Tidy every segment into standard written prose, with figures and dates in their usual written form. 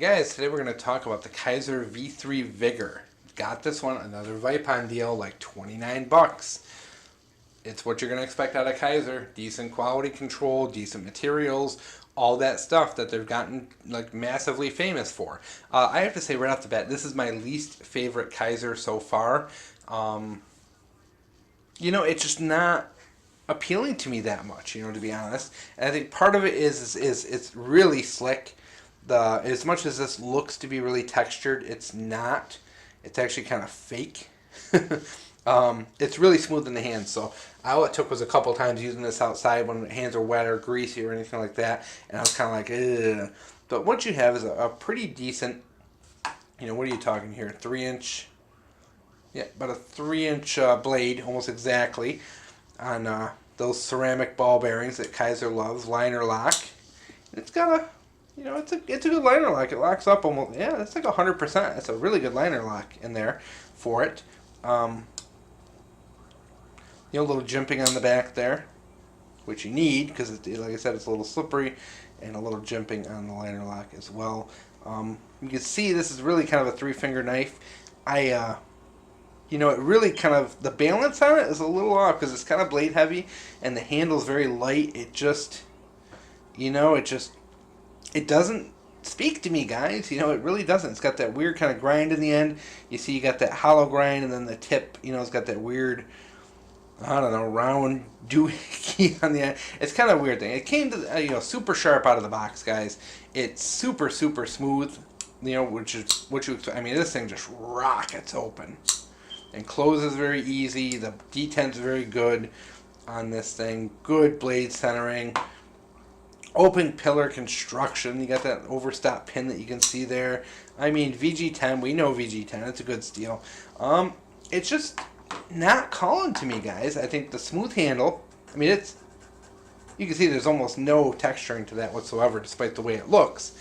guys, today we're going to talk about the Kizer V3 Vigor. Got this one, another Vipon deal, like 29 bucks. It's what you're going to expect out of Kizer. Decent quality control, decent materials, all that stuff that they've gotten like massively famous for. I have to say right off the bat, this is my least favorite Kizer so far. It's just not appealing to me that much, to be honest. And I think part of it is it's really slick. As much as this looks to be really textured, it's not. It's actually kind of fake. It's really smooth in the hands. So all it took was a couple times using this outside when the hands are wet or greasy or anything like that, and I was kind of like, ugh. But what you have is a pretty decent, what are you talking here? 3-inch, yeah, about a 3-inch blade, almost exactly, on those ceramic ball bearings that Kizer loves, liner lock. And it's got a it's a good liner lock. It locks up almost, yeah, it's like 100%. It's a really good liner lock in there for it. A little jimping on the back there, which you need because, like I said, it's a little slippery, and a little jimping on the liner lock as well. You can see this is really kind of a 3-finger knife. It really kind of, the balance on it is a little off because it's kind of blade heavy, and the handle's very light. It just, it doesn't speak to me, guys. It really doesn't. It's got that weird kind of grind in the end. You see you got that hollow grind, and then the tip, it's got that weird, I don't know, round doohickey on the end. It's kind of a weird thing. It came to, super sharp out of the box, guys. It's super, super smooth, which this thing just rockets open and closes very easy. The detent's very good on this thing. Good blade centering. Open pillar construction. You got that overstop pin that you can see there. VG10. We know VG10. It's a good steel. It's just not calling to me, guys. I think the smooth handle. You can see there's almost no texturing to that whatsoever, despite the way it looks.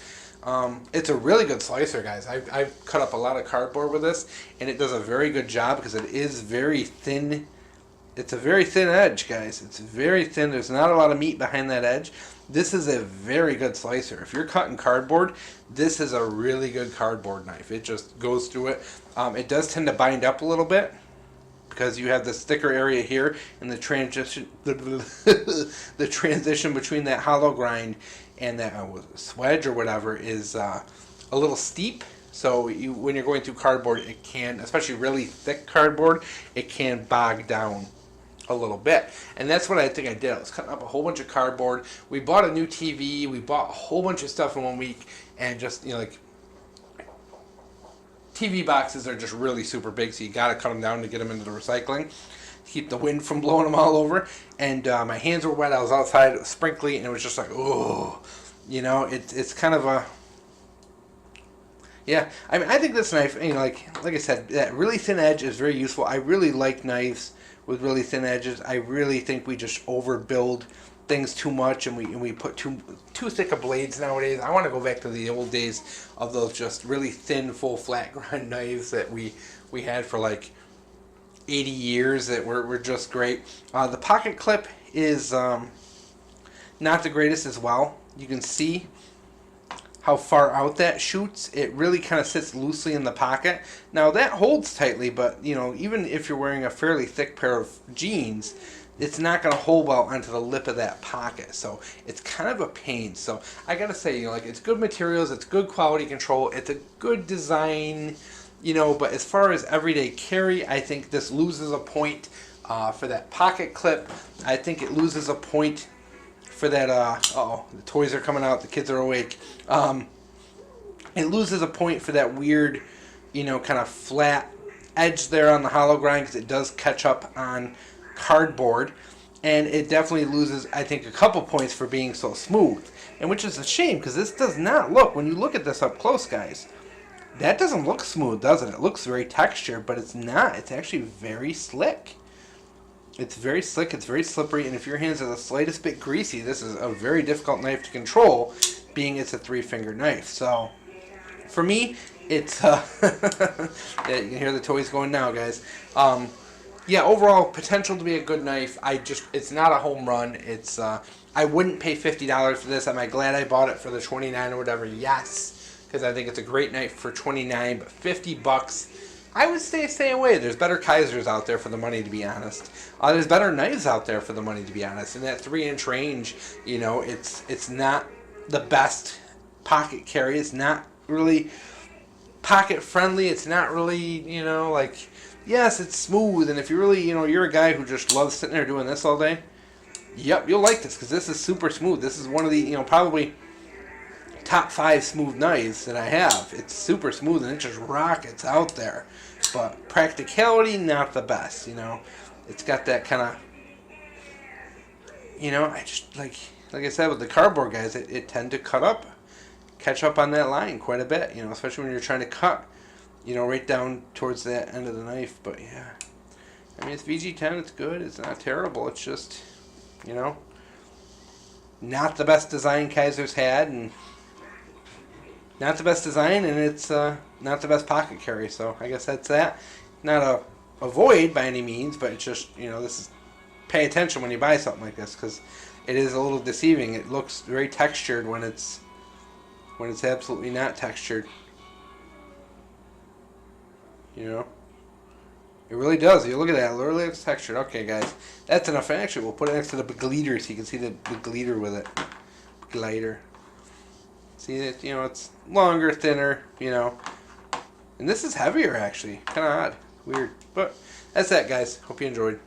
It's a really good slicer, guys. I've cut up a lot of cardboard with this, and it does a very good job because it is very thin. It's a very thin edge, guys. It's very thin. There's not a lot of meat behind that edge. This is a very good slicer. If you're cutting cardboard, this is a really good cardboard knife. It just goes through it. It does tend to bind up a little bit because you have this thicker area here, and the transition the transition between that hollow grind and that swedge or whatever is a little steep. So when you're going through cardboard, it can, especially really thick cardboard, it can bog down a little bit. And that's what I think I did. I was cutting up a whole bunch of cardboard. We bought a new TV. We bought a whole bunch of stuff in 1 week, and just, TV boxes are just really super big, so you got to cut them down to get them into the recycling. Keep the wind from blowing them all over. And my hands were wet. I was outside, it was sprinkly, and it was just like, oh, it's kind of a, yeah. I think this knife, like I said, that really thin edge is very useful. I really like knives with really thin edges. I really think we just overbuild things too much, and we put too thick of blades nowadays. I want to go back to the old days of those just really thin, full flat grind knives that we had for like 80 years that were just great. The pocket clip is not the greatest as well. You can see how far out that shoots. It really kind of sits loosely in the pocket. Now that holds tightly, but even if you're wearing a fairly thick pair of jeans, it's not going to hold well onto the lip of that pocket. So it's kind of a pain. So I gotta say, it's good materials, it's good quality control, it's a good design, but as far as everyday carry, I think this loses a point for that pocket clip. I think it loses a point for that, the toys are coming out, the kids are awake. It loses a point for that weird, kind of flat edge there on the hollow grind, because it does catch up on cardboard. And it definitely loses, I think, a couple points for being so smooth. And which is a shame, because this does not look, when you look at this up close, guys, that doesn't look smooth, does it? It looks very textured, but it's not. It's actually very slick. It's very slick, it's very slippery, and if your hands are the slightest bit greasy, this is a very difficult knife to control, being it's a 3-finger knife. So, for me, it's, yeah, you can hear the toys going now, guys. Yeah, overall, potential to be a good knife. It's not a home run. I wouldn't pay $50 for this. Am I glad I bought it for the $29 or whatever? Yes. because I think it's a great knife for $29, but $50, I would stay away. There's better Kizers out there for the money, to be honest. There's better knives out there for the money, to be honest. In that 3-inch range, you know, it's not the best pocket carry. It's not really pocket friendly. It's not really, you know, like, yes, it's smooth. And if you really, you know, you're a guy who just loves sitting there doing this all day, yep, you'll like this, because this is super smooth. This is one of the, you know, probably top 5 smooth knives that I have. It's super smooth and it just rockets out there. But practicality, not the best, you know. It's got that kind of, you know, I just, like I said, with the cardboard guys, it tend to catch up on that line quite a bit, you know, especially when you're trying to cut, you know, right down towards that end of the knife. But yeah, I mean, it's VG10, it's good, it's not terrible, it's just, you know, not the best design Kizer's had, and not the best design, and it's not the best pocket carry. So I guess that's that. Not a void by any means, but it's just, you know, this is, pay attention when you buy something like this, because it is a little deceiving. It looks very textured when it's absolutely not textured. You know, it really does. You look at that, it really looks textured. Okay, guys, that's enough. Actually, we'll put it next to the glider so you can see the glider with it. Glider. See it? You know, it's longer, thinner. You know, and this is heavier actually. Kind of odd, weird, but that's that, guys. Hope you enjoyed.